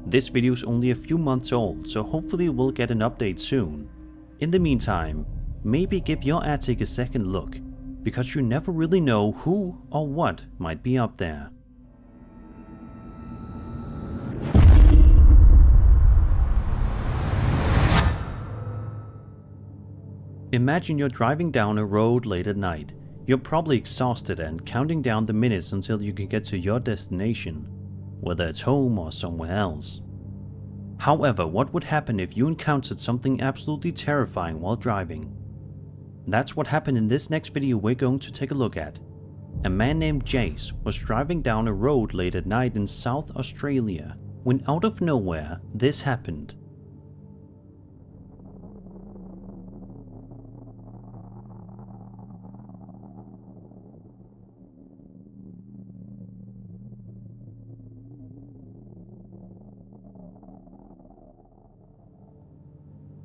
This video is only a few months old, so hopefully we'll get an update soon. In the meantime, maybe give your attic a second look, because you never really know who or what might be up there. Imagine you're driving down a road late at night. You're probably exhausted and counting down the minutes until you can get to your destination, whether it's home or somewhere else. However, what would happen if you encountered something absolutely terrifying while driving? That's what happened in this next video we're going to take a look at. A man named Jase was driving down a road late at night in South Australia when out of nowhere this happened.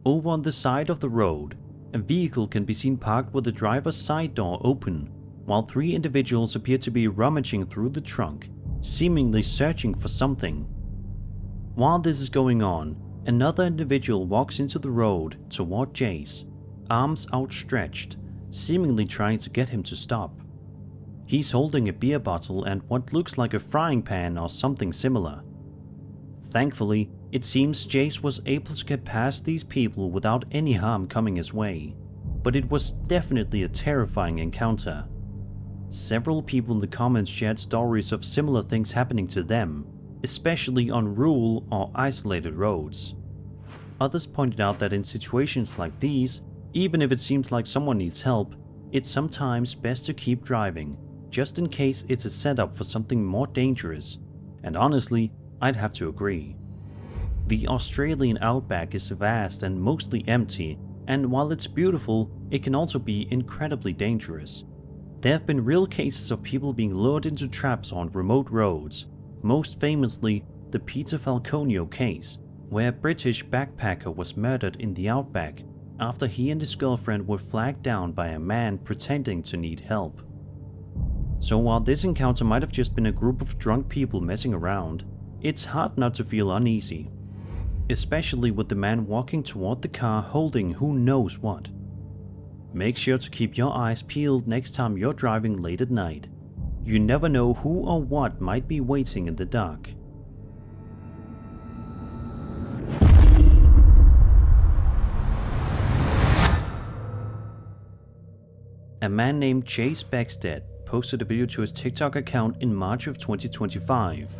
Over on the side of the road, a vehicle can be seen parked with the driver's side door open, while three individuals appear to be rummaging through the trunk, seemingly searching for something. While this is going on, another individual walks into the road toward Jase, arms outstretched, seemingly trying to get him to stop. He's holding a beer bottle and what looks like a frying pan or something similar. Thankfully, it seems Jase was able to get past these people without any harm coming his way, but it was definitely a terrifying encounter. Several people in the comments shared stories of similar things happening to them, especially on rural or isolated roads. Others pointed out that in situations like these, even if it seems like someone needs help, it's sometimes best to keep driving, just in case it's a setup for something more dangerous, and honestly, I'd have to agree. The Australian outback is vast and mostly empty, and while it's beautiful, it can also be incredibly dangerous. There have been real cases of people being lured into traps on remote roads, most famously the Peter Falconio case, where a British backpacker was murdered in the outback after he and his girlfriend were flagged down by a man pretending to need help. So while this encounter might have just been a group of drunk people messing around, it's hard not to feel uneasy. Especially with the man walking toward the car holding who knows what. Make sure to keep your eyes peeled next time you're driving late at night. You never know who or what might be waiting in the dark. A man named Jase posted a video to his TikTok account in March of 2025.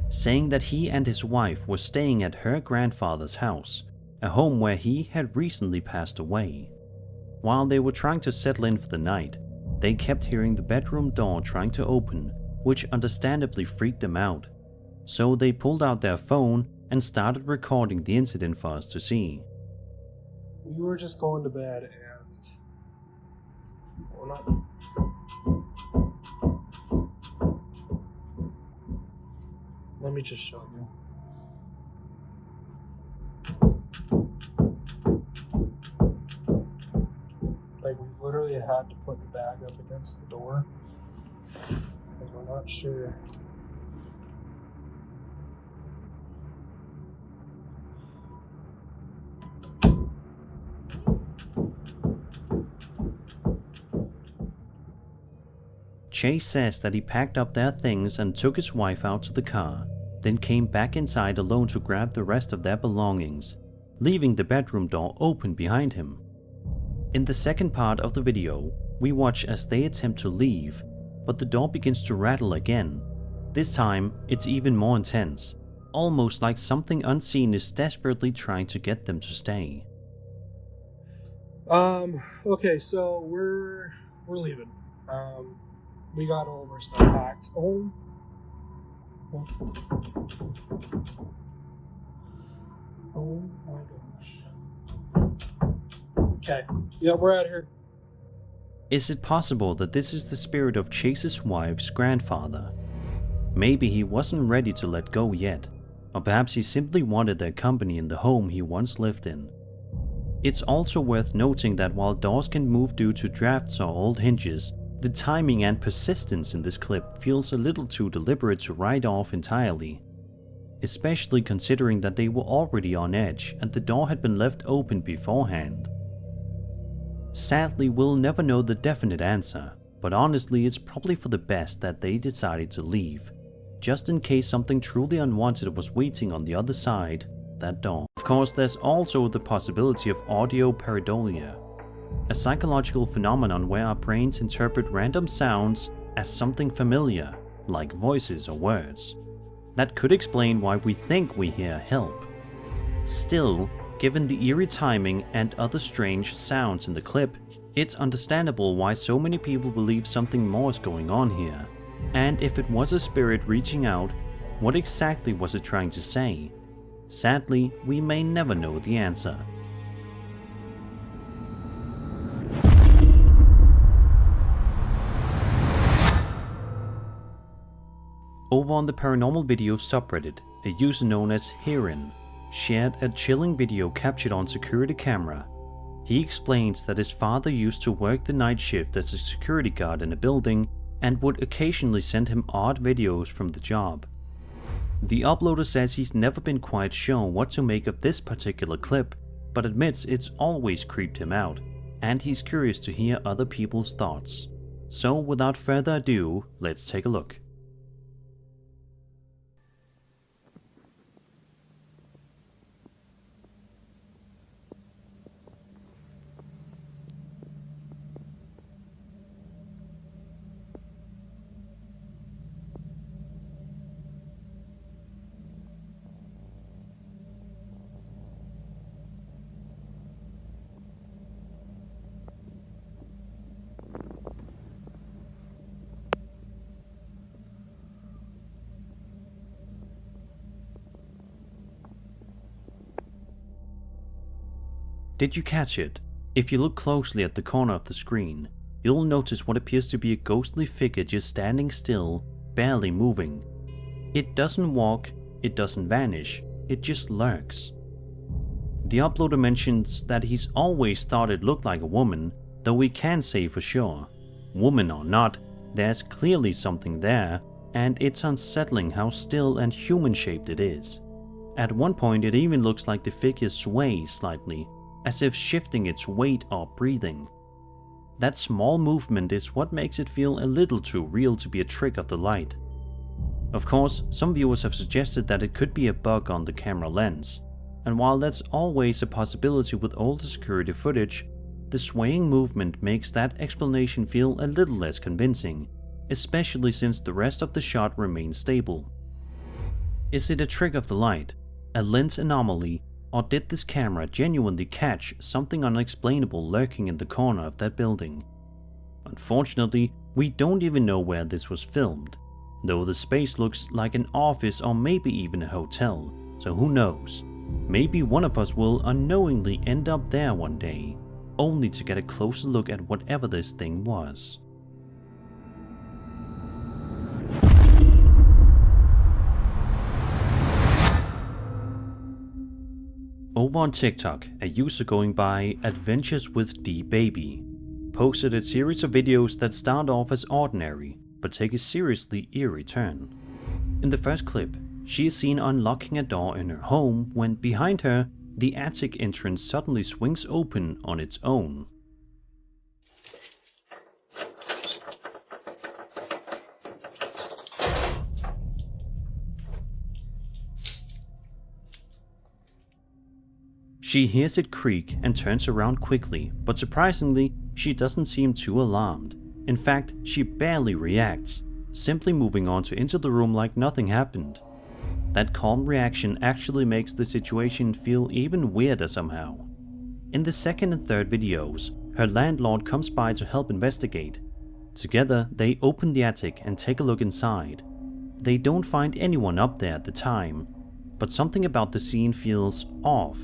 Saying that he and his wife were staying at her grandfather's house, a home where he had recently passed away. While they were trying to settle in for the night, they kept hearing the bedroom door trying to open, which understandably freaked them out. So they pulled out their phone and started recording the incident for us to see. We were just going to bed and we're not. Let me just show you. Like, we've literally had to put the bag up against the door because we're not sure. Jase says that he packed up their things and took his wife out to the car, then came back inside alone to grab the rest of their belongings, leaving the bedroom door open behind him. In the second part of the video, we watch as they attempt to leave, but the door begins to rattle again. This time, it's even more intense, almost like something unseen is desperately trying to get them to stay. Okay, so we're leaving. We got all of our stuff packed. Oh my gosh. Okay, yeah, we're out here. Is it possible that this is the spirit of Jase's wife's grandfather? Maybe he wasn't ready to let go yet, or perhaps he simply wanted their company in the home he once lived in. It's also worth noting that while doors can move due to drafts or old hinges, the timing and persistence in this clip feels a little too deliberate to write off entirely. especially considering that they were already on edge and the door had been left open beforehand. Sadly, we'll never know the definite answer, but honestly it's probably for the best that they decided to leave, just in case something truly unwanted was waiting on the other side of that door. Of course, there's also the possibility of audio pareidolia, a psychological phenomenon where our brains interpret random sounds as something familiar, like voices or words. That could explain why we think we hear help. Still, given the eerie timing and other strange sounds in the clip, it's understandable why so many people believe something more is going on here. And if it was a spirit reaching out, what exactly was it trying to say? Sadly, we may never know the answer. Over on the paranormal video subreddit, a user known as Heron shared a chilling video captured on security camera. He explains that his father used to work the night shift as a security guard in a building and would occasionally send him odd videos from the job. The uploader says he's never been quite sure what to make of this particular clip, but admits it's always creeped him out, and he's curious to hear other people's thoughts. So without further ado, let's take a look. Did you catch it? If you look closely at the corner of the screen, you'll notice what appears to be a ghostly figure just standing still, barely moving. It doesn't walk, it doesn't vanish, it just lurks. The uploader mentions that he's always thought it looked like a woman, though we can't say for sure. Woman or not, there's clearly something there, and it's unsettling how still and human-shaped it is. At one point it even looks like the figure sways slightly, as if shifting its weight or breathing. That small movement is what makes it feel a little too real to be a trick of the light. Of course, some viewers have suggested that it could be a bug on the camera lens, and while that's always a possibility with older security footage, the swaying movement makes that explanation feel a little less convincing, especially since the rest of the shot remains stable. Is it a trick of the light, a lens anomaly, or did this camera genuinely catch something unexplainable lurking in the corner of that building? Unfortunately, we don't even know where this was filmed, though the space looks like an office or maybe even a hotel, so who knows? Maybe one of us will unknowingly end up there one day, only to get a closer look at whatever this thing was. Over on TikTok, a user going by Adventures with D-Baby posted a series of videos that start off as ordinary, but take a seriously eerie turn. In the first clip, she is seen unlocking a door in her home when behind her, the attic entrance suddenly swings open on its own. She hears it creak and turns around quickly, but surprisingly, she doesn't seem too alarmed. In fact, she barely reacts, simply moving on to enter the room like nothing happened. That calm reaction actually makes the situation feel even weirder somehow. In the second and third videos, her landlord comes by to help investigate. Together, they open the attic and take a look inside. They don't find anyone up there at the time, but something about the scene feels off.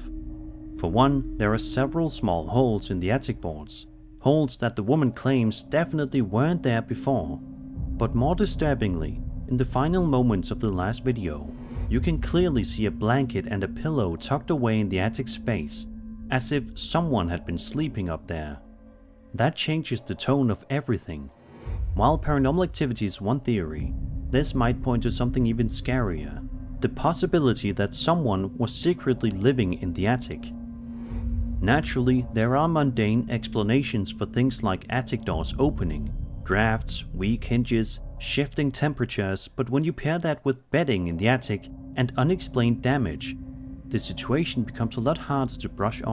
For one, there are several small holes in the attic boards, holes that the woman claims definitely weren't there before. But more disturbingly, in the final moments of the last video, you can clearly see a blanket and a pillow tucked away in the attic space, as if someone had been sleeping up there. That changes the tone of everything. While paranormal activity is one theory, this might point to something even scarier. the possibility that someone was secretly living in the attic. Naturally, there are mundane explanations for things like attic doors opening, drafts, weak hinges, shifting temperatures, but when you pair that with bedding in the attic and unexplained damage, the situation becomes a lot harder to brush off.